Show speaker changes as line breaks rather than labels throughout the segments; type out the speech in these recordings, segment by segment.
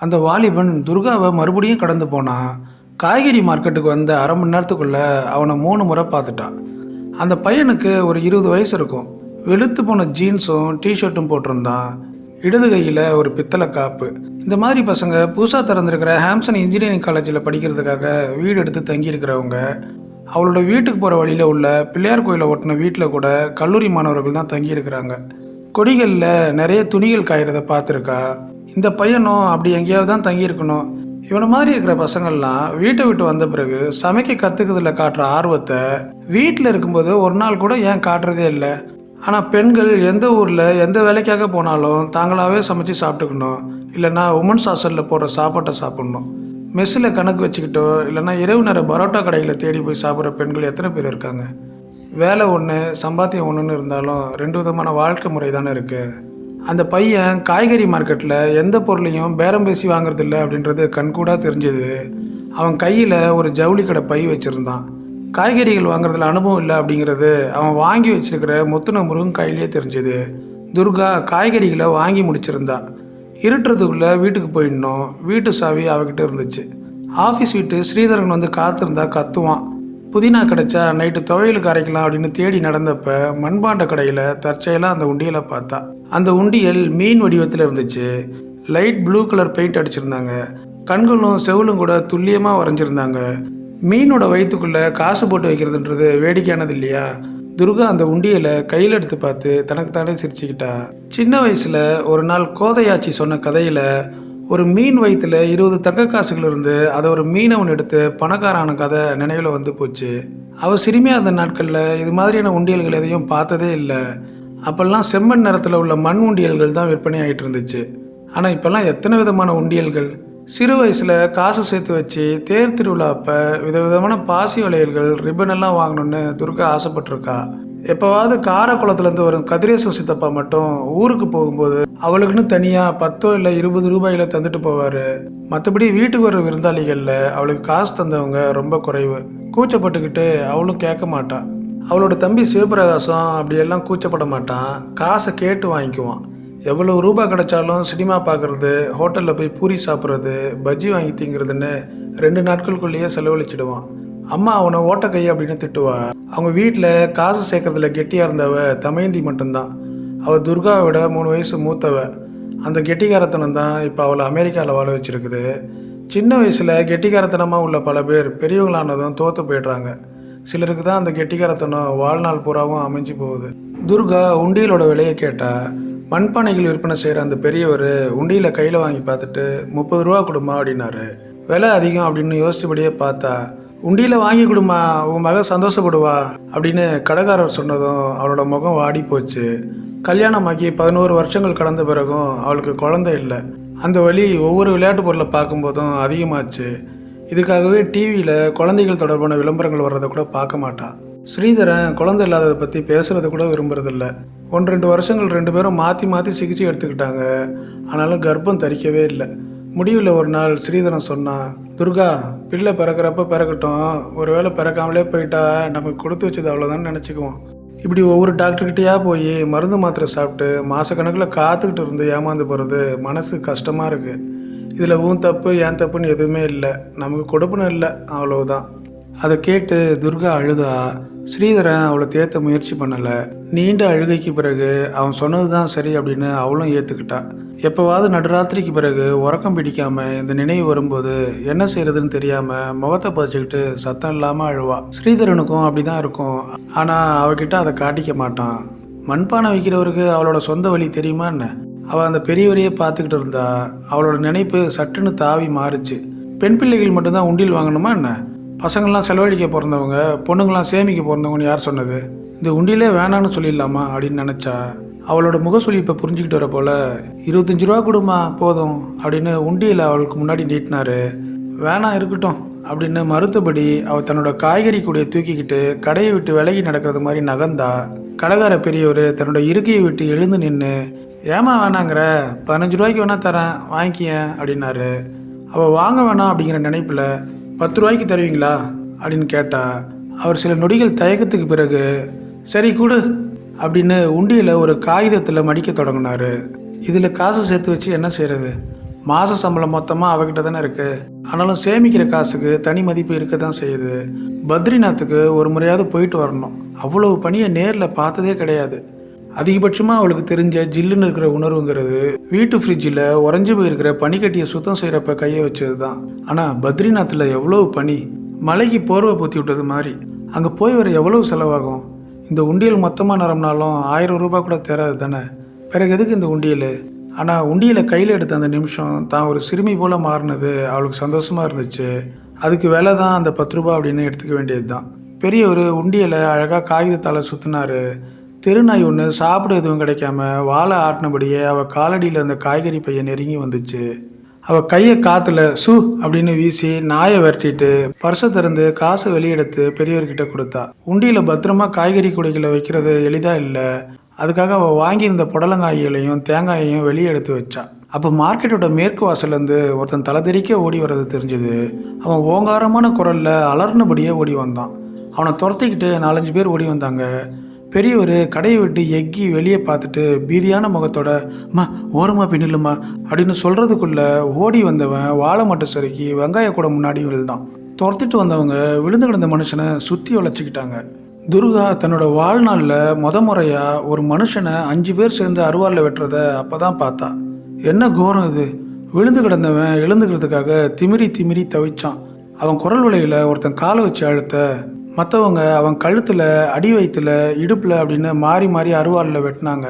அந்த வாலிபன் துர்காவை மறுபடியும் கடந்து போனான். காய்கறி மார்க்கெட்டுக்கு வந்த அரை மணி நேரத்துக்குள்ளே அவனை 3 முறை பார்த்துட்டான். அந்த பையனுக்கு ஒரு 20 வயசு இருக்கும். வெளுத்து போன ஜீன்ஸும் டிஷர்ட்டும் போட்டிருந்தான். இடது கையில் ஒரு பித்தளை காப்பு. இந்த மாதிரி பசங்க புதுசாக திறந்திருக்கிற ஹாம்சன் இன்ஜினியரிங் காலேஜில் படிக்கிறதுக்காக வீடு எடுத்து தங்கியிருக்கிறவங்க. அவளோட வீட்டுக்கு போகிற வழியில் உள்ள பிள்ளையார் கோயிலை ஒட்டின வீட்டில் கூட கல்லூரி மாணவர்கள் தான் தங்கியிருக்கிறாங்க. கொடிகளில் நிறைய துணிகள் காய்கிறத பார்த்துருக்கா. இந்த பையனும் அப்படி எங்கேயாவது தான் தங்கியிருக்கணும். இவனை மாதிரி இருக்கிற பசங்கள்லாம் வீட்டை விட்டு வந்த பிறகு சமைக்க கற்றுக்கிறதுல காட்டுற ஆர்வத்தை வீட்டில் இருக்கும்போது ஒரு நாள் கூட ஏன் காட்டுறதே இல்லை. ஆனால் பெண்கள் எந்த ஊரில் எந்த வேலைக்காக போனாலும் தாங்களாகவே சமைச்சு சாப்பிட்டுக்கணும், இல்லைன்னா உமன்ஸ் ஹாஸ்டலில் போடுற சாப்பாட்டை சாப்பிட்ணும். மெஸ்ஸில் கணக்கு வச்சுக்கிட்டோ இல்லைன்னா இரவு நேர பரோட்டா கடைகளை தேடி போய் சாப்பிட்ற பெண்கள் எத்தனை பேர் இருக்காங்க? வேலை ஒன்று சம்பாத்தியம் ஒன்றுன்னு இருந்தாலும் 2 விதமான வாழ்க்கை முறை தானே இருக்குது. அந்த பையன் காய்கறி மார்க்கெட்டில் எந்த பொருளையும் பேரம் பேசி வாங்குறதில்ல அப்படின்றது கண்கூடாக தெரிஞ்சது. அவன் கையில் ஒரு ஜவுளி கடை பை வச்சுருந்தான். காய்கறிகள் வாங்குறதுல அனுபவம் இல்லை அப்படிங்கிறது அவன் வாங்கி வச்சிருக்கிற முத்துன முருங்கையிலே தெரிஞ்சது. துர்கா காய்கறிகளை வாங்கி முடிச்சிருந்தா. இருட்டுறதுக்குள்ளே வீட்டுக்கு போயிடணும். வீட்டு சாவி அவகிட்ட இருந்துச்சு. ஆஃபீஸ் வீட்டு ஸ்ரீதரன் வந்து காத்திருந்தா கத்துவான். புதினா கிடைச்சா நைட்டு துவையலுக்கு அரைக்கலாம் அப்படின்னு தேடி நடந்தப்ப மண்பாண்ட கடையில் தற்செயலாக அந்த உண்டியலை பார்த்தா. அந்த உண்டியல் மீன் வடிவத்தில் இருந்துச்சு. லைட் ப்ளூ கலர் பெயிண்ட் அடிச்சிருந்தாங்க. கண்களும் செவிலும் கூட துல்லியமாக வரைஞ்சிருந்தாங்க. மீனோட வயிற்றுக்குள்ளே காசு போட்டு வைக்கிறதுன்றது வேடிக்கையானது இல்லையா? துர்கா அந்த உண்டியலை கையில் எடுத்து பார்த்து தனக்கு தானே சிரிச்சுக்கிட்டா. சின்ன வயசில் ஒரு நாள் கோதையாச்சி சொன்ன கதையில் ஒரு மீன் வயிற்றில் 20 தங்க காசுகள் இருந்து அதை ஒரு மீனவன் எடுத்து பணக்காரான கதை நினைவில் வந்து போச்சு. அவள் சிறுமியாக இருந்த நாட்களில் இது மாதிரியான உண்டியல்கள் எதையும் பார்த்ததே இல்லை. அப்போல்லாம் செம்மண் நிறத்தில் உள்ள மண் உண்டியல்கள் தான் விற்பனை ஆகிட்டு இருந்துச்சு. ஆனால் இப்போல்லாம் எத்தனை விதமான உண்டியல்கள்! சிறு வயசில் காசு சேர்த்து வச்சு தேர் திருவிழா அப்போ விதவிதமான பாசி வளையல்கள் ரிப்பன் எல்லாம் வாங்கணுன்னு துர்கா ஆசைப்பட்டிருக்கா. எப்போவாவது காரக்குளத்துலேருந்து வரும் கதிரேசு சித்தப்பா மட்டும் ஊருக்கு போகும்போது அவளுக்குன்னு தனியாக 10 இல்லை 20 ரூபாயில தந்துட்டு போவார். மற்றபடி வீட்டுக்கு வர விருந்தாளிகளில் அவளுக்கு காசு தந்தவங்க ரொம்ப குறைவு. கூச்சப்பட்டுக்கிட்டு அவளும் கேட்க மாட்டான். அவளோட தம்பி சிவபிரகாசம் அப்படியெல்லாம் கூச்சப்பட மாட்டான். காசை கேட்டு வாங்கிக்குவான். எவ்வளோ ரூபா கிடைச்சாலும் சினிமா பார்க்குறது, ஹோட்டலில் போய் பூரி சாப்பிட்றது, பஜ்ஜி வாங்கி திங்கிறதுன்னு 2 நாட்களுக்குள்ளேயே செலவழிச்சிடுவான். அம்மா அவனை ஓட்டக்கை அப்படின்னு திட்டுவா. அவங்க வீட்டில் காசு சேர்க்கறதுல கெட்டியாக இருந்தவ தமயந்தி மட்டும்தான். அவள் துர்காவை விட 3 வயசு மூத்தவ. அந்த கெட்டிக்காரத்தனம் தான் இப்போ அவளை அமெரிக்காவில் வாழ வச்சிருக்குது. சின்ன வயசில் கெட்டிக்காரத்தனமாக உள்ள பல பேர் பெரியவங்களானதும் தோற்று போயிடுறாங்க. சிலருக்கு தான் அந்த கெட்டிக்காரத்தனம் வாழ்நாள் பூராவும் அமைஞ்சு போகுது. துர்கா உண்டியலோட விலையை கேட்டா. மண்பானைகள் விற்பனை செய்கிற அந்த பெரியவர் உண்டியில் கையில் வாங்கி பார்த்துட்டு 30 ரூபா கொடுமா அப்படின்னாரு. விலை அதிகம் அப்படின்னு யோசிச்சபடியே பார்த்தா. உண்டியில் வாங்கி கொடுமா, உன் மக சந்தோஷப்படுவா அப்படின்னு கடைக்காரர் சொன்னதும் அவளோட முகம் வாடி போச்சு. கல்யாணமாக்கி 11 வருஷங்கள் கடந்த பிறகும் அவளுக்கு குழந்தை இல்லை. அந்த வலி ஒவ்வொரு விளையாட்டு பொருளை பார்க்கும்போதும் அதிகமாச்சு. இதுக்காகவே டிவியில் குழந்தைகள் தொடர்பான விளம்பரங்கள் வர்றதை கூட பார்க்க மாட்டான். ஸ்ரீதரன் குழந்தை இல்லாததை பற்றி பேசுகிறத கூட விரும்புறதில்ல. 1-2 வருஷங்கள் 2 பேரும் மாற்றி மாற்றி சிகிச்சை எடுத்துக்கிட்டாங்க. ஆனாலும் கர்ப்பம் தரிக்கவே இல்லை. முடிவில் ஒரு நாள் ஸ்ரீதரன் சொன்னான், துர்கா, பிள்ளை பிறக்கிறப்ப பிறக்கட்டும், ஒரு வேளை பிறக்காமலே போயிட்டா நமக்கு கொடுத்து வச்சது அவ்வளோதான் நினச்சிக்குவோம். இப்படி ஒவ்வொரு டாக்டர்கிட்டையா போய் மருந்து மாத்திரை சாப்பிட்டு மாதக்கணக்கில் காத்துக்கிட்டு இருந்து ஏமாந்து போகிறது மனசு கஷ்டமாக இருக்குது. இதில் உன் தப்பு ஏன் தப்புன்னு எதுவுமே இல்லை, நமக்கு கொடுப்புன்னு இல்லை, அவ்வளவுதான். அதை கேட்டு துர்கா அழுதா. ஸ்ரீதரன் அவளை தேத்த முயற்சி பண்ணலை. நீண்ட அழுகைக்கு பிறகு அவன் சொன்னது தான் சரி அப்படின்னு அவளும் ஏற்றுக்கிட்டா. எப்போவாவது நடுராத்திரிக்கு பிறகு உறக்கம் பிடிக்காமல் இந்த நினைவு வரும்போது என்ன செய்யறதுன்னு தெரியாமல் முகத்தை பதிச்சுக்கிட்டு சத்தம் இல்லாமல் அழுவா. ஸ்ரீதரனுக்கும் அப்படி தான் இருக்கும். ஆனால் அவகிட்ட அதை காட்டிக்க மாட்டான். மண்பானை வைக்கிறவருக்கு அவளோட சொந்த வழி தெரியுமா என்ன? அவள் அந்த பெரியவரையே பார்த்துக்கிட்டு இருந்தா. அவளோட நினைப்பு சட்டுன்னு தாவி மாறுச்சு. பெண் பிள்ளைகள் மட்டும்தான் உண்டியல் வாங்கணுமா என்ன? பசங்கள்லாம் செலவழிக்க பிறந்தவங்க, பொண்ணுங்களாம் சேமிக்க பிறந்தவங்கன்னு யார் சொன்னது? இந்த உண்டியிலே வேணான்னு சொல்லிடலாமா அப்படின்னு நினச்சா. அவளோட முகசொலிப்பை புரிஞ்சுக்கிட்டு வர போல் 25 ரூபா கொடுமா போதும் அப்படின்னு உண்டியில் அவளுக்கு முன்னாடி நீட்டினாரு. வேணாம் இருக்கட்டும் அப்படின்னு மறுத்தபடி அவள் தன்னோட காய்கறி கூடையை தூக்கிக்கிட்டு கடையை விட்டு விலகி நடக்கிறது மாதிரி நகர்ந்தா. கடைக்கார பெரியவர் தன்னோட இருக்கையை விட்டு எழுந்து நின்று, ஏமா வேணாங்கிற, 15 ரூபாய்க்கு வேணா தரேன் வாங்கிக்கேன் அப்படின்னாரு. அவள் வாங்க வேணாம் அப்படிங்கிற நினைப்பில் 10 ரூபாய்க்கு தருவீங்களா அப்படின்னு கேட்டா. அவர் சில நொடிகள் தயக்கத்துக்கு பிறகு சரி கொடு அப்படின்னு உண்டியில் ஒரு காகிதத்தில் மடிக்க தொடங்கினார். இதில் காசு சேர்த்து வச்சு என்ன செய்கிறது? மாத சம்பளம் மொத்தமாக அவகிட்ட தானே இருக்குது. ஆனாலும் சேமிக்கிற காசுக்கு தனி மதிப்பு இருக்க தான் செய்யுது. பத்ரிநாத்துக்கு ஒரு முறையாவது போயிட்டு வரணும். அவ்வளவு பனியை நேரில் பார்த்ததே கிடையாது. அதிகபட்சமாக அவளுக்கு தெரிஞ்ச ஜில்லுன்னு இருக்கிற உணர்வுங்கிறது வீட்டு ஃப்ரிட்ஜில் உறைஞ்சி போயிருக்கிற பனிக்கட்டியை சுத்தம் செய்கிறப்ப கையை வச்சது தான். ஆனால் பத்ரிநாத்தில் எவ்வளோ பனி, மலைக்கு போர்வை பூத்தி விட்டது மாதிரி. அங்கே போய் வர எவ்வளோ செலவாகும்? இந்த உண்டியல் மொத்தமாக நிரம்பினாலும் 1000 ரூபாய் கூட தேராது தானே. பிறகு எதுக்கு இந்த உண்டியல்? ஆனால் உண்டியலை கையில் எடுத்த அந்த நிமிஷம் தான் ஒரு சிறுமி போல் மாறினது அவளுக்கு சந்தோஷமாக இருந்துச்சு. அதுக்கு விலை தான் அந்த 10 ரூபா அப்படின்னு எடுத்துக்க வேண்டியது தான். பெரிய ஒரு உண்டியலை அழகாக காகிதத்தால் சுற்றினார். தெருநாய் ஒன்று சாப்பிட எதுவும் கிடைக்காம வாழை ஆட்டினபடியே அவள் காலடியில் அந்த காய்கறி பையை நெருங்கி வந்துச்சு. அவள் கையை காற்றுல சு அப்படின்னு வீசி நாயை விரட்டிட்டு பர்ஸை திறந்து காசை வெளியெடுத்து பெரியவர்கிட்ட கொடுத்தா. உண்டியில் பத்திரமா காய்கறி குடைகளை வைக்கிறது எளிதாக இல்லை. அதுக்காக அவள் வாங்கியிருந்த புடலங்காய்களையும் தேங்காயையும் வெளியே எடுத்து வச்சா. அப்போ மார்க்கெட்டோட மேற்கு வாசல்லேருந்து ஒருத்தன் தலைதெறிக்க ஓடி வர்றது தெரிஞ்சது. அவன் ஓங்காரமான குரலில் அலர்னபடியே ஓடி வந்தான். அவனை துரத்திக்கிட்டு 4-5 பேர் ஓடி வந்தாங்க. பெரியவர் கடையை விட்டு எக்கி வெளியே பார்த்துட்டு பீதியான முகத்தோட மா ஓரமாக பின்னில்லுமா அப்படின்னு சொல்கிறதுக்குள்ளே ஓடி வந்தவன் வாழை மட்டும் சறுக்கி வெங்காய கூட முன்னாடி விழுந்தான். துரத்திட்டு வந்தவங்க விழுந்து கிடந்த மனுஷனை சுற்றி வளைச்சிக்கிட்டாங்க. துர்கா தன்னோட வாழ்நாளில் முறையாக ஒரு மனுஷனை 5 பேர் சேர்ந்து அருவாளில் வெட்டுறத அப்போ தான் பார்த்தா. என்ன கோரம் இது! விழுந்து கிடந்தவன் எழுந்துக்கிறதுக்காக திமிரி திமிரி தவிச்சான். அவன் குரல் வலையில் ஒருத்தன் காலை வச்சு அழுத்த மற்றவங்க அவன் கழுத்தில், அடி வயிற்றுல, இடுப்பில் அப்படின்னு மாறி மாறி அருவாளில் வெட்டினாங்க.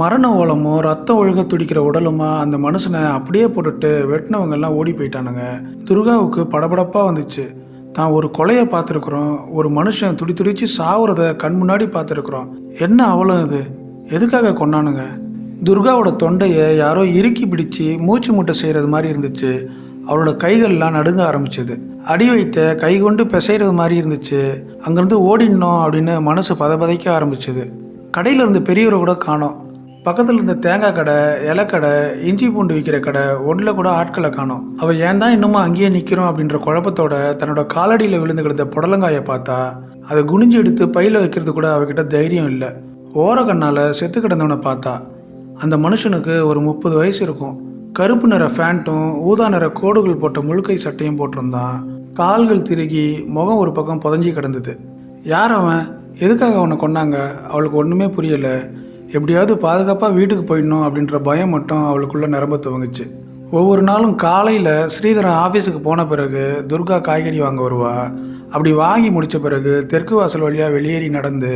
மரண ஓலமும் ரத்தம் ஒழுக துடிக்கிற உடலுமா அந்த மனுஷனை அப்படியே போட்டுட்டு வெட்டினவங்கெல்லாம் ஓடி போயிட்டானுங்க. துர்காவுக்கு படபடப்பாக வந்துச்சு. தான் ஒரு கொலையை பார்த்துருக்குறோம், ஒரு மனுஷன் துடிச்சு சாவுறத கண் முன்னாடி பார்த்துருக்குறோம். என்ன அவ்வளோ இது? எதுக்காக கொண்டானுங்க? துர்காவோட தொண்டையை யாரோ இறுக்கி பிடிச்சி மூச்சு மூட்டை செய்கிறது மாதிரி இருந்துச்சு. அவளோட கைகள்லாம் நடுங்க ஆரம்பிச்சது. அடி வைத்த கை கொண்டு பிசைகிறது மாதிரி இருந்துச்சு. அங்கேருந்து ஓடினோம் அப்படின்னு மனசு பதைக்க ஆரம்பிச்சது. கடையில் இருந்த பெரியவரை கூட காணோம். பக்கத்தில் இருந்த தேங்காய் கடை, இலக்கடை, இஞ்சி பூண்டு விற்கிற கடை ஒன்றில் கூட ஆட்களை காணோம். அவள் ஏன் தான் இன்னமும் அங்கேயே நிற்கிறோம் அப்படின்ற குழப்பத்தோட தன்னோட காலடியில் விழுந்து கிடந்த புடலங்காயை பார்த்தா அதை குனிஞ்சு எடுத்து பையில் வைக்கிறது கூட அவகிட்ட தைரியம் இல்லை. ஓர கண்ணால் செத்து கிடந்தவனை பார்த்தா. அந்த மனுஷனுக்கு ஒரு 30 வயசு இருக்கும். கருப்பு நிற ஃபேண்ட்டும் ஊதா நிற கோடுகள் போட்ட முழுக்கை சட்டையும் போட்டிருந்தான். கால்கள் திருகி முகம் ஒரு பக்கம் புதஞ்சி கிடந்தது. யார் அவன்? எதுக்காக அவனை கொண்டாங்க? அவளுக்கு ஒன்றுமே புரியலை. எப்படியாவது பாதுகாப்பாக வீட்டுக்கு போயிடணும் அப்படின்ற பயம் மட்டும் அவளுக்குள்ளே நிரம்ப துவங்குச்சு. ஒவ்வொரு நாளும் காலையில் ஸ்ரீதரன் ஆஃபீஸுக்கு போன பிறகு துர்கா காய்கறி வாங்க வருவா. அப்படி வாங்கி முடித்த பிறகு தெற்கு வாசல் வழியாக வெளியேறி நடந்து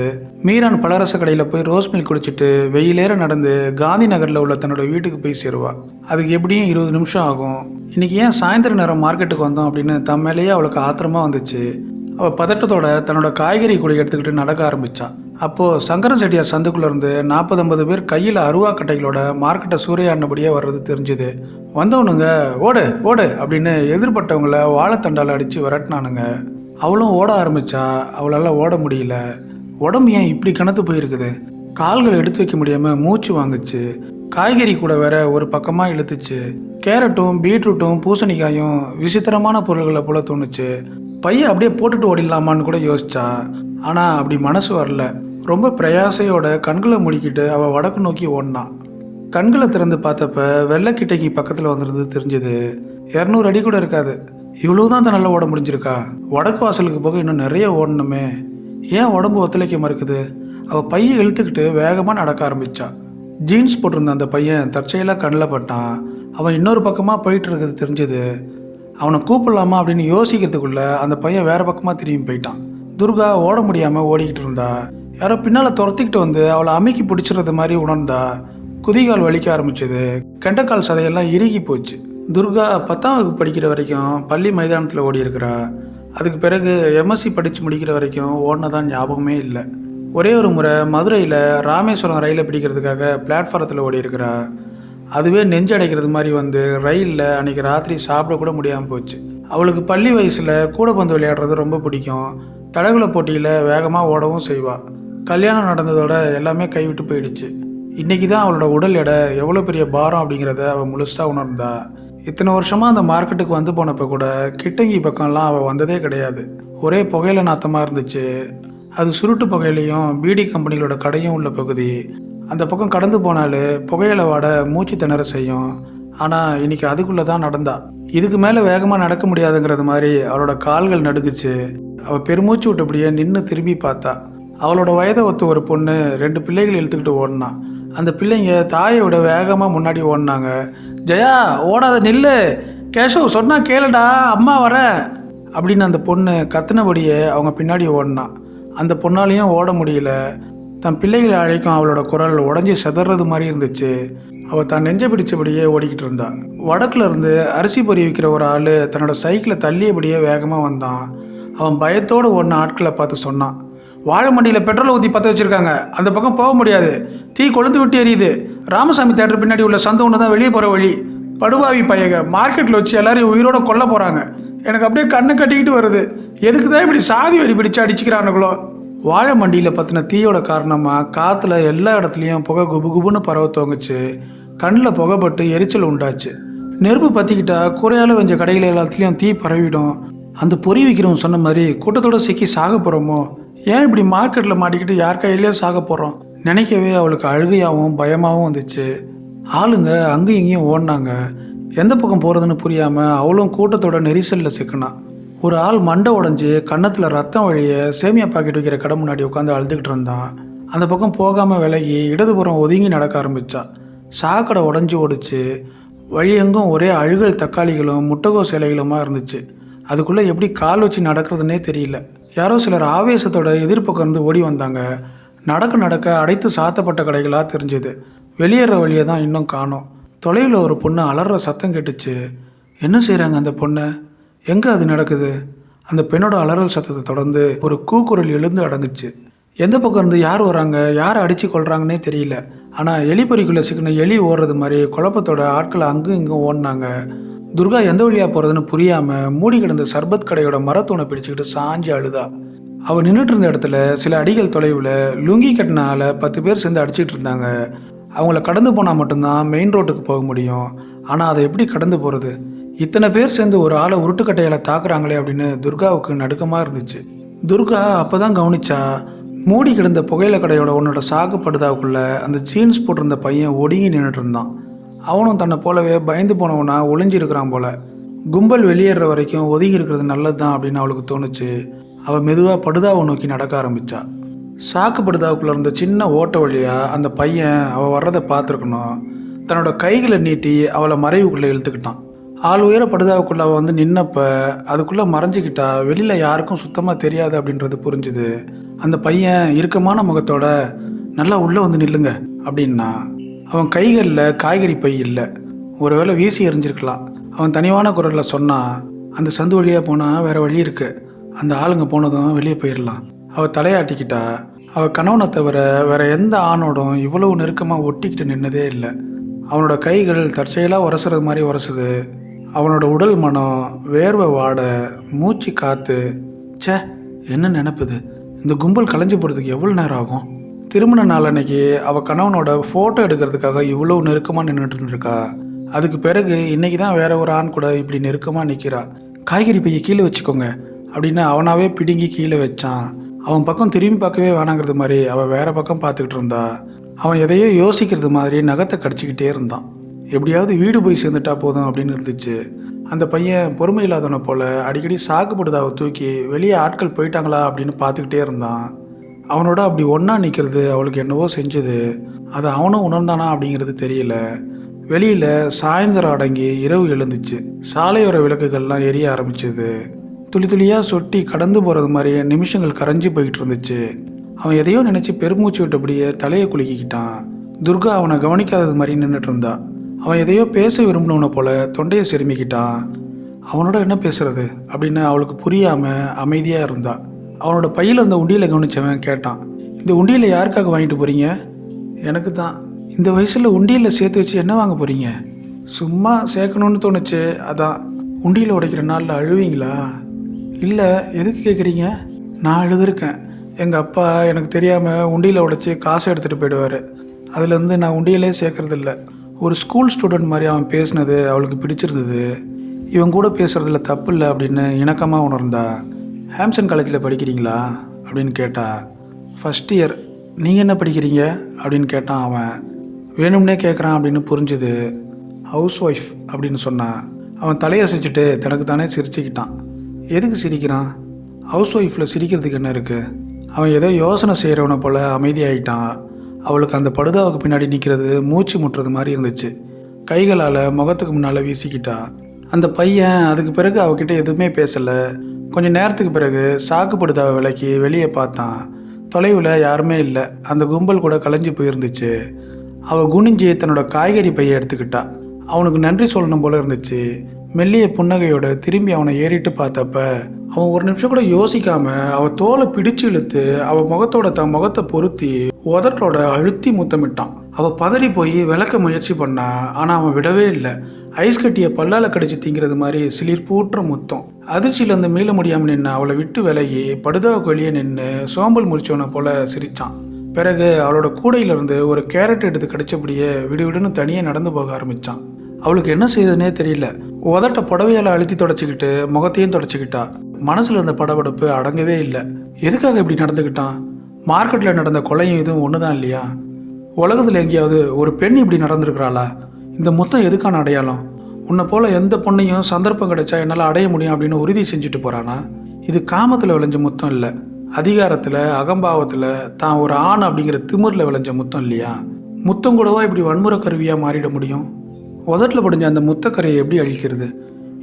மீரான் பலரச கடையில் போய் ரோஸ் மில்க் குடிச்சிட்டு வெயிலேற நடந்து காந்தி நகரில் உள்ள தன்னோட வீட்டுக்கு போய் சேருவாள். அதுக்கு எப்படியும் 20 நிமிஷம் ஆகும். இன்றைக்கி ஏன் சாயந்தர நேரம் மார்க்கெட்டுக்கு வந்தோம் அப்படின்னு தம் மேலேயே அவளுக்கு ஆத்திரமாக வந்துச்சு. அவள் பதட்டத்தோட தன்னோட காய்கறி கூட எடுத்துக்கிட்டு நடக்க ஆரம்பித்தாள். அப்போது சங்கரன் செட்டியார் சந்துக்குள்ளேருந்து 40-50 பேர் கையில் அருவா கட்டைகளோட மார்க்கெட்டை சூறையாடினபடியே வர்றது தெரிஞ்சுது. வந்தவனுங்க ஓடு ஓடு அப்படின்னு எதிர்பட்டவங்கள வாழைத்தண்டால் அடித்து விரட்டினானுங்க. அவளும் ஓட ஆரம்பித்தா. அவளால் ஓட முடியல. உடம்பு ஏன் இப்படி கனத்து போயிருக்குது? கால்களை எடுத்து வைக்க முடியாமல் மூச்சு வாங்குச்சு. காய்கறி கூட வேற ஒரு பக்கமாக இழுத்துச்சு. கேரட்டும் பீட்ரூட்டும் பூசணிக்காயும் விசித்திரமான பொருள்களை போல தோணுச்சு. பையன் அப்படியே போட்டுட்டு ஓடிடலாமான்னு கூட யோசிச்சா. ஆனால் அப்படி மனசு வரல. ரொம்ப பிரயாசையோட கண்களை முடிக்கிட்டு அவள் வடக்கு நோக்கி ஓடினான். கண்களை திறந்து பார்த்தப்ப வெள்ளைக்கிட்டைக்கு பக்கத்தில் வந்துருந்து தெரிஞ்சது. 200 அடி கூட இருக்காது. இவ்வளவுதான் தான் நல்லா ஓட முடிஞ்சிருக்கா? வடக்கு வாசலுக்கு போக இன்னும் நிறைய ஓடணுமே. ஏன் உடம்பு ஒத்துழைக்க மறுக்குது? அவள் பையன் இழுத்துக்கிட்டு வேகமாக நடக்க ஆரம்பித்தா. ஜீன்ஸ் போட்டிருந்த அந்த பையன் தற்செயலாக கண்ணில் பட்டான். அவன் இன்னொரு பக்கமாக போயிட்டு இருக்கிறது தெரிஞ்சது. அவனை கூப்பிடலாமா அப்படின்னு யோசிக்கிறதுக்குள்ள அந்த பையன் வேற பக்கமாக திரும்பி போயிட்டான். துர்கா ஓட முடியாமல் ஓடிக்கிட்டு இருந்தா. யாரோ பின்னால் துரத்திக்கிட்டு வந்து அவளை அமுக்கி பிடிச்சிறது மாதிரி உணர்ந்தா. குதிகால் வலிக்க ஆரம்பிச்சது. கெண்டைக்கால் சதையெல்லாம் இறுகி போச்சு. துர்கா 10ஆம் வகுப்பு படிக்கிற வரைக்கும் பள்ளி மைதானத்தில் ஓடி இருக்கிறா. அதுக்கு பிறகு எம்எஸ்சி படித்து முடிக்கிற வரைக்கும் ஓடினதான் ஞாபகமே இல்லை. ஒரே ஒரு முறை மதுரையில் ராமேஸ்வரம் ரயிலை பிடிக்கிறதுக்காக பிளாட்ஃபாரத்தில் ஓடி இருக்கிறா. அதுவே நெஞ்சு அடைக்கிறது மாதிரி வந்து ரயிலில் அன்றைக்கி ராத்திரி சாப்பிட கூட முடியாமல் போச்சு. அவளுக்கு பள்ளி வயசில் கூடைப்பந்து விளையாடுறது ரொம்ப பிடிக்கும். தடகுல போட்டியில் வேகமாக ஓடவும் செய்வாள். கல்யாணம் நடந்ததோட எல்லாமே கைவிட்டு போயிடுச்சு. இன்றைக்கி தான் அவளோட உடல் எடை எவ்வளோ பெரிய பாரம் அப்படிங்கிறத அவள் முழுசாக உணர்ந்தா. இத்தனை வருஷமாக அந்த மார்க்கெட்டுக்கு வந்து போனப்போ கூட கிட்டங்கி பக்கம்லாம் அவள் வந்ததே கிடையாது. ஒரே புகையில நாத்தமாக இருந்துச்சு. அது சுருட்டு புகையிலையும் பீடி கம்பெனிகளோட கடையும் உள்ள பகுதி. அந்த பக்கம் கடந்து போனாலே புகையில வாட மூச்சு திணற செய்யும். ஆனால் இன்னைக்கு அதுக்குள்ளே தான் நடந்தா. இதுக்கு மேலே வேகமாக நடக்க முடியாதுங்கிறது மாதிரி அவளோட கால்கள் நடுங்குச்சு. அவள் பெருமூச்சு விட்டபடியே நின்று திரும்பி பார்த்தா. அவளோட வயதை ஒத்து ஒரு பொண்ணு 2 பிள்ளைகள் இழுத்துக்கிட்டு ஓடினான். அந்த பிள்ளைங்க தாயை விட வேகமாக முன்னாடி ஓடினாங்க. ஜெயா, ஓடாத நில்லு, கேஷவ் சொன்னா கேளுடா, அம்மா வர அப்படின்னு அந்த பொண்ணு கத்துனபடியே அவங்க பின்னாடி ஓடினான். அந்த பொண்ணாலையும் ஓட முடியல. தன் பிள்ளைகளை அழைக்கும் அவளோட குரல் உடஞ்சி செதறது மாதிரி இருந்துச்சு. அவள் தான் நெஞ்ச பிடிச்சபடியே ஓடிக்கிட்டு இருந்தா. வடக்குல இருந்து அரிசி பொறி விற்கிற ஒரு ஆள் தன்னோட சைக்கிளை தள்ளியபடியே வேகமாக வந்தான். அவன் பயத்தோடு ஓடின ஆட்களை பார்த்து சொன்னான், வாழை மண்டியில் பெட்ரோலை ஊற்றி பற்ற வச்சுருக்காங்க, அந்த பக்கம் போக முடியாது, தீ கொழுந்து விட்டு எரியுது. ராமசாமி தேட்டர் பின்னாடி உள்ள சந்தை ஒன்று தான் வெளியே போகிற வழி. படுபாவி பையங்க மார்க்கெட்டில் வச்சு எல்லாரையும் உயிரோட கொல்ல போகிறாங்க. எனக்கு அப்படியே கண்ணு கட்டிக்கிட்டு வருது. எதுக்கு தான் இப்படி சாதி வரி பிடிச்சு அடிச்சுக்கிறானுங்களோ. வாழை மண்டியில் பற்றின தீயோட காரணமாக காற்றுல எல்லா இடத்துலையும் புகை குபு குபுன்னு பரவ தோங்குச்சு. கண்ணில் புகைப்பட்டு எரிச்சல் உண்டாச்சு. நெருப்பு பற்றிக்கிட்டா குறையால வெஞ்ச கடைகள் எல்லாத்துலேயும் தீ பரவிடும். அந்த பொறி வைக்கிறவங்க சொன்ன மாதிரி கூட்டத்தோட சிக்கி சாக போகிறோமோ, ஏன் இப்படி மார்க்கெட்டில் மாட்டிக்கிட்டு யார் கையிலேயே சாக போகிறோம் நினைக்கவே அவளுக்கு அழுகையாகவும் பயமாகவும் வந்துச்சு. ஆளுங்க அங்கேயும் இங்கேயும் ஓடினாங்க. எந்த பக்கம் போகிறதுன்னு புரியாமல் அவளும் கூட்டத்தோட நெரிசலில் சிக்கினான். ஒரு ஆள் மண்டை உடஞ்சி கன்னத்தில் ரத்தம் வழிய சேமியா பாக்கெட் வைக்கிற கடை முன்னாடி உட்காந்து அழுதுகிட்டு இருந்தான். அந்த பக்கம் போகாமல் விலகி இடதுபுறம் ஒதுங்கி நடக்க ஆரம்பித்தா. சாக்கடை உடஞ்சி ஓடிச்சு. வழியெங்கும் ஒரே அழுகல் தக்காளிகளும் முட்டைகோஸ் இலைகளுமா இருந்துச்சு. அதுக்குள்ளே எப்படி கால் வச்சு நடக்கிறதுனே தெரியல. யாரோ சிலர் ஆவேசத்தோட எதிர்ப்பக்கம் இருந்து ஓடி வந்தாங்க. நடக்க நடக்க அடைத்து சாத்தப்பட்ட கடைகளாக தெரிஞ்சுது. வெளியேற வழியை தான் இன்னும் காணோம். தொலைவில் ஒரு பொண்ணு அலற சத்தம் கேட்டுச்சு. என்ன செய்கிறாங்க அந்த பொண்ணு? எங்கே அது நடக்குது? அந்த பெண்ணோட அலறல் சத்தத்தை தொடர்ந்து ஒரு கூக்குரல் எழுந்து அடங்குச்சு. எந்த பக்கம் இருந்து யார் வராங்க, யாரை அடித்து கொள்கிறாங்கன்னே தெரியல. ஆனால் எலி பொறிக்குள்ளே சிக்கின எலி ஓடுறது மாதிரி குழப்பத்தோட ஆட்கள் அங்கும் இங்கும் ஓடினாங்க. துர்கா எந்த வழியாக போகிறதுன்னு புரியாமல் மூடி கிடந்த சர்பத் கடையோட மரத்தூணை பிடிச்சிக்கிட்டு சாஞ்சி அழுதா. அவள் நின்றுட்டு இருந்த இடத்துல சில அடிகள் தொலைவில் லுங்கி கட்டின ஆளை 10 பேர் சேர்ந்து அடிச்சிட்டு இருந்தாங்க. அவங்கள கடந்து போனால் மட்டும்தான் மெயின் ரோட்டுக்கு போக முடியும். ஆனால் அதை எப்படி கடந்து போகிறது? இத்தனை பேர் சேர்ந்து ஒரு ஆளை உருட்டுக்கட்டையால் தாக்குறாங்களே அப்படின்னு துர்காவுக்கு நடுக்கமாக இருந்துச்சு. துர்கா அப்போ தான் கவனிச்சா, மூடி கிடந்த புகையில கடையோட உன்னோட சாக்கு படுதாவுக்குள்ளே அந்த ஜீன்ஸ் போட்டிருந்த பையன் ஒடுங்கி நின்றுட்டு இருந்தான். அவனும் தன்னை போலவே பயந்து போனவனா ஒளிஞ்சிருக்கிறான் போல. கும்பல் வெளியேற வரைக்கும் ஒதுங்கி இருக்கிறது நல்லது தான் அப்படின்னு அவளுக்கு தோணுச்சு. அவள் மெதுவாக படுதாவை நோக்கி நடக்க ஆரம்பித்தா. சாக்கு படுதாவுக்குள்ளே இருந்த சின்ன ஓட்ட வழியாக அந்த பையன் அவள் வர்றதை பார்த்துருக்கணும். தன்னோட கைகளை நீட்டி அவளை மறைவுக்குள்ளே இழுத்துக்கிட்டான். ஆள் உயர படுதாவுக்குள்ளே அவள் வந்து நின்னப்ப அதுக்குள்ளே மறைஞ்சிக்கிட்டா வெளியில் யாருக்கும் சுத்தமாக தெரியாது அப்படின்றது புரிஞ்சுது. அந்த பையன் இறுக்கமான முகத்தோட, நல்லா உள்ளே வந்து நில்லுங்க அப்படின்னா. அவன் கைகளில் காய்கறி பை இல்லை. ஒருவேளை வீசி எறிஞ்சிருக்கலாம். அவன் தனிவான குரலில் சொன்னான், அந்த சந்து வழியாக போனால் வேறு வழி இருக்குது, அந்த ஆளுங்க போனதும் வெளியே போயிடலாம். அவள் தலையாட்டிக்கிட்டா. அவள் கணவனை தவிர வேறு எந்த ஆணோடும் இவ்வளவு நெருக்கமாக ஒட்டிக்கிட்டு நின்னதே இல்லை. அவனோட கைகள் தற்செயலாக உரசுறது மாதிரி உரசுது. அவனோட உடல் மனம், வேர்வை வாடை, மூச்சு காற்று. சே, என்ன நினைப்புது? இந்த கும்பல் கலைஞ்சு போகிறதுக்கு எவ்வளோ நேரம் ஆகும்? திருமண நாள் அன்னைக்கு அவள் கணவனோட ஃபோட்டோ எடுக்கிறதுக்காக இவ்வளோ நெருக்கமாக நின்றுட்டு இருந்திருக்கா. அதுக்கு பிறகு இன்றைக்கி தான் வேற ஒரு ஆண் கூட இப்படி நெருக்கமாக நிற்கிறா. காய்கறி பையை கீழே வச்சுக்கோங்க அப்படின்னு அவனாவே பிடுங்கி கீழே வச்சான். அவன் பக்கம் திரும்பி பார்க்கவே வேணாங்கிறது மாதிரி அவள் வேற பக்கம் பார்த்துக்கிட்டு இருந்தா. அவன் எதையோ யோசிக்கிறது மாதிரி நகத்தை கடிச்சிக்கிட்டே இருந்தான். எப்படியாவது வீடு போய் சேர்ந்துட்டா போதும் அப்படின்னு இருந்துச்சு. அந்த பையன் பொறுமை இல்லாதவனை போல் அடிக்கடி சாக்குப்படுதாவை தூக்கி வெளியே ஆட்கள் போயிட்டாங்களா அப்படின்னு பார்த்துக்கிட்டே இருந்தான். அவனோட அப்படி ஒன்றா நிற்கிறது அவளுக்கு என்னவோ செஞ்சது. அதை அவனும் உணர்ந்தானா அப்படிங்கிறது தெரியல. வெளியில் சாயந்தரம் அடங்கி இரவு எழுந்துச்சு. சாலையோர விளக்குகள்லாம் எரிய ஆரம்பிச்சது. துளி துளியாக சொட்டி கடந்து போகிறது மாதிரி நிமிஷங்கள் கரைஞ்சி போய்கிட்டு இருந்துச்சு. அவன் எதையோ நினச்சி பெருமூச்சு விட்டபடியே தலையை குலுக்கிக்கிட்டான். துர்கா அவனை கவனிக்காதது மாதிரி நின்றுட்டு இருந்தா. அவன் எதையோ பேச விரும்பினவனை போல தொண்டையை செருமிக்கிட்டான். அவனோட என்ன பேசுறது அப்படின்னு அவளுக்கு புரியாமல் அமைதியாக இருந்தா. அவனோட பையில் அந்த உண்டியில் கவனிச்சவன் கேட்டான், இந்த உண்டியில் யாருக்காக வாங்கிட்டு போகிறீங்க? எனக்கு தான். இந்த வயசில் உண்டியில் சேர்த்து வச்சு என்ன வாங்க போகிறீங்க? சும்மா சேர்க்கணுன்னு தோணுச்சு, அதான். உண்டியில் உடைக்கிற நாளில் அழுவீங்களா? இல்லை, எதுக்கு கேட்குறீங்க? நான் அழுதுருக்கேன். எங்கள் அப்பா எனக்கு தெரியாமல் உண்டியில் உடைச்சி காசை எடுத்துகிட்டு போயிடுவார். அதுலேருந்து நான் உண்டியிலே சேர்க்குறதில்ல. ஒரு ஸ்கூல் ஸ்டூடெண்ட் மாதிரி அவன் பேசினது அவளுக்கு பிடிச்சிருந்தது. இவன் கூட பேசுகிறதுல தப்பு இல்லை அப்படின்னு இணக்கமாக உணர்ந்தா. ஹாம்சன் காலேஜில் படிக்கிறீங்களா அப்படின்னு கேட்டா. First year. நீங்கள் என்ன படிக்கிறீங்க அப்படின்னு கேட்டான் அவன். வேணும்னே கேட்குறான் அப்படின்னு புரிஞ்சுது. ஹவுஸ் ஒய்ஃப் அப்படின்னு சொன்னான். அவன் தலையசைச்சிட்டு தனக்கு தானே சிரிச்சுக்கிட்டான். எதுக்கு சிரிக்கிறான்? ஹவுஸ் ஒய்ஃபில் சிரிக்கிறதுக்கு என்ன இருக்குது? அவன் ஏதோ யோசனை செய்கிறவனை போல் அமைதியாகிட்டான். அவளுக்கு அந்த படுதாவுக்கு பின்னாடி நிற்கிறது மூச்சு முட்டுறது மாதிரி இருந்துச்சு. கைகளால் முகத்துக்கு முன்னால் வீசிக்கிட்டான். அந்த பையன் அதுக்கு பிறகு அவகிட்ட எதுவுமே பேசலை. கொஞ்சம் நேரத்துக்கு பிறகு சாக்கு படுதாவை விலக்கி வெளியே பார்த்தான். தொலைவில் யாருமே இல்லை. அந்த கும்பல் கூட கலைஞ்சி போயிருந்துச்சு. அவள் குனிஞ்சி தன்னோட காய்கறி பையை எடுத்துக்கிட்டா. அவனுக்கு நன்றி சொல்லணும் போல இருந்துச்சு. மெல்லிய புன்னகையோட திரும்பி அவனை ஏறிட்டு பார்த்தப்ப அவன் ஒரு நிமிஷம் கூட யோசிக்காம அவள் தோலை பிடிச்சு இழுத்து அவள் முகத்தோட தன் முகத்தை பொருத்தி உதட்டோட அழுத்தி முத்தமிட்டான். அவள் பதறி போய் விளக்க முயற்சி பண்ணா. ஆனால் அவன் விடவே இல்லை. ஐஸ் கட்டியை பல்லால் கடிச்சு திங்கிறது மாதிரி சிலிர்ப்பூற்ற முத்தம். அதிர்ச்சியிலேருந்து மீள முடியாமல் நின்று அவளை விட்டு விலகி படுதாவுக்கு வெளியே நின்று சோம்பல் முறிச்சவனை போல சிரித்தான். பிறகு அவளோட கூடையிலிருந்து ஒரு கேரட் எடுத்து கடிச்சபடியே விடுவிடுன்னு தனியாக நடந்து போக ஆரம்பித்தான். அவளுக்கு என்ன செய்யுதுன்னே தெரியல. உதட்ட புடவையால் அழுத்தி தொடச்சிக்கிட்டு முகத்தையும் தொடச்சிக்கிட்டா. மனசில் இருந்த படபடப்பு அடங்கவே இல்லை. எதுக்காக இப்படி நடந்துக்கிட்டான்? மார்க்கெட்டில் நடந்த கொலையும் இதுவும் ஒன்று தான் இல்லையா? உலகத்தில் எங்கேயாவது ஒரு பெண் இப்படி நடந்திருக்கிறாளா? இந்த முத்தம் எதுக்கான அடையாளம்? உன்னை போல் எந்த பொண்ணையும் சந்தர்ப்பம் கிடைச்சா என்னால் அடைய முடியும் அப்படின்னு உறுதி செஞ்சுட்டு போகிறானா? இது காமத்தில் விளைஞ்ச முத்தம் இல்லை. அதிகாரத்தில் அகம்பாவத்தில் தான் ஒரு ஆண் அப்படிங்கிற திமிரில் விளைஞ்ச முத்தம் இல்லையா? முத்தம் கூடவா இப்படி வன்முறை கருவியாக மாறிட முடியும்? உதட்டில் படிஞ்ச அந்த முத்தக்கரையை எப்படி அழிக்கிறது?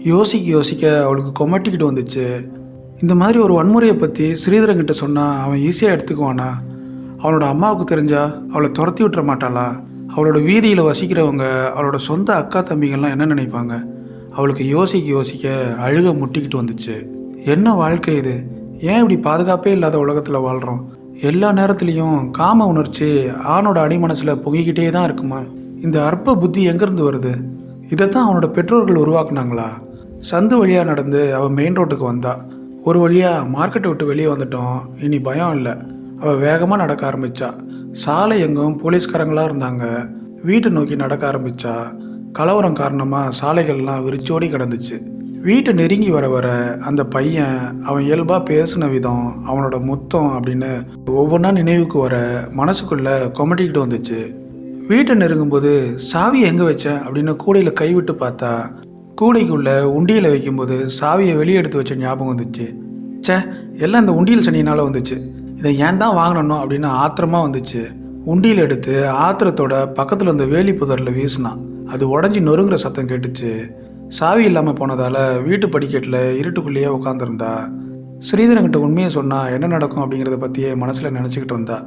யோசிக்க யோசிக்க அவளுக்கு கொமட்டிக்கிட்டு வந்துச்சு. இந்த மாதிரி ஒரு வன்முறையை பற்றி ஸ்ரீதரன்கிட்ட சொன்னால் அவன் ஈஸியாக எடுத்துக்குவானா? அவனோட அம்மாவுக்கு தெரிஞ்சா அவளை துரத்தி விட்டுற மாட்டாளா? அவளோட வீதியில் வசிக்கிறவங்க, அவளோட சொந்த அக்கா தம்பிங்கள்லாம் என்ன நினைப்பாங்க? அவளுக்கு யோசிக்க யோசிக்க அழுக முட்டிக்கிட்டு வந்துச்சு. என்ன வாழ்க்கை இது? ஏன் இப்படி பாதுகாப்பே இல்லாத உலகத்தில் வாழ்கிறோம்? எல்லா நேரத்துலையும் காம உணர்ச்சி ஆணோட அடிமனசில் பொங்கிக்கிட்டே தான் இருக்குமா? இந்த அற்ப புத்தி எங்கேருந்து வருது? இதைத்தான் அவனோட பெற்றோர்கள் உருவாக்குனாங்களா? சந்து வழியாக நடந்து அவள் மெயின் ரோட்டுக்கு வந்தா. ஒரு வழியாக மார்க்கெட்டை விட்டு வெளியே வந்துட்டோம். இனி பயம் இல்லை. அவள் வேகமாக நடக்க ஆரம்பித்தா. சாலை எங்கும் போலீஸ்காரங்களாக இருந்தாங்க. வீட்டை நோக்கி நடக்க ஆரம்பித்தா. கலவரம் காரணமாக சாலைகள்லாம் விரிச்சோடி கிடந்துச்சு. வீட்டை நெருங்கி வர வர அந்த பையன் அவன் இயல்பாக பேசின விதம், அவனோட முத்தம் அப்படின்னு ஒவ்வொன்றா நினைவுக்கு வர மனசுக்குள்ளே கொமட்டிக்கிட்டு வந்துச்சு. வீட்டை நெருங்கும்போது சாவியை எங்கே வச்சேன் அப்படின்னு கூடையில் கைவிட்டு பார்த்தா கூடைக்குள்ளே உண்டியில் வைக்கும்போது சாவியை வெளியே எடுத்து வச்ச ஞாபகம் வந்துச்சு. எல்லாம் இந்த உண்டியல் சனியினால் வந்துச்சு. இதை ஏன் தான் வாங்கினோம் அப்படின்னு ஆத்திரமாக வந்துச்சு. உண்டியில் எடுத்து ஆத்திரத்தோட பக்கத்தில் இருந்த வேலி புதரில் வீசினான். அது உடஞ்சி நொறுங்குற சத்தம் கேட்டுச்சு. சாவி இல்லாமல் போனதால் வீட்டு படிக்கட்டில் இருட்டுக்குள்ளேயே உட்காந்துருந்தா. ஸ்ரீதரன்கிட்ட உண்மையை சொன்னால் என்ன நடக்கும் அப்படிங்கிறத பற்றியே மனசில் நினச்சிக்கிட்டு இருந்தா.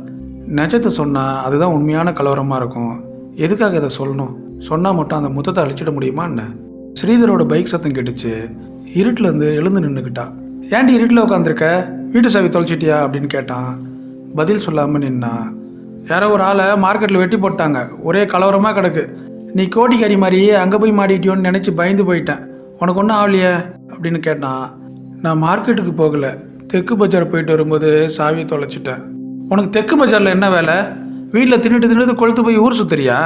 நிஜத்தை சொன்னால் அதுதான் உண்மையான கலவரமாக இருக்கும். எதுக்காக இதை சொல்லணும்? சொன்னால் மட்டும் அந்த முத்தத்தை அழிச்சிட முடியுமா என்ன? ஸ்ரீதரோட பைக் சத்தம் கேட்டுச்சு. இருட்டிலேருந்து எழுந்து நின்றுக்கிட்டா. ஏன்டி இருட்டில் உட்காந்துருக்க? வீட்டு சாவி தொலைச்சிட்டியா அப்படின்னு கேட்டான். பதில் சொல்லாமல் நின்னான். யாரோ ஒரு ஆளை மார்க்கெட்டில் வெட்டி போட்டாங்க. ஒரே கலவரமாக கிடக்கு. நீ கோடிக்காரி மாதிரியே அங்கே போய் மாட்டிட்டியோன்னு நினச்சி பயந்து போயிட்டேன். உனக்கு ஒன்றும் ஆகலையே அப்படின்னு கேட்டான். நான் மார்க்கெட்டுக்கு போகலை. தெற்கு பஜார் போயிட்டு வரும்போது சாவியை தொலைச்சிட்டேன். உனக்கு தெற்கு பஜாரில் என்ன வேலை? வீட்டில் தின்னுட்டு கொளுத்து போய் ஊர் சுற்றுறியா?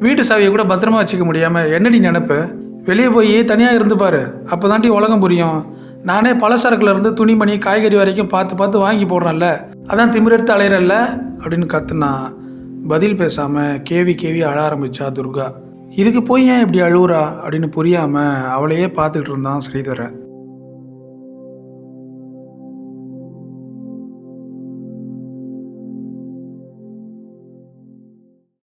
வீட்டு சாவியை கூட பத்திரமா வச்சுக்க முடியாமல் என்னடி நினைப்பு? வெளியே போய் தனியாக இருந்து பாரு. அப்போ தாண்டி உலகம் புரியும். நானே பலசரக்குல இருந்து துணிமணி காய்கறி வரைக்கும் பார்த்து வாங்கி போடுறேன்ல, அதான் திமிரெடுத்து அலையிறல்ல அப்படின்னு கத்துனா. பதில் பேசாமல் கேவி அழ ஆரம்பிச்சா துர்கா. இதுக்கு போய் ஏன் இப்படி அழுவுறா அப்படின்னு புரியாமல் அவளையே பார்த்துக்கிட்டு இருந்தான் ஸ்ரீதரன்.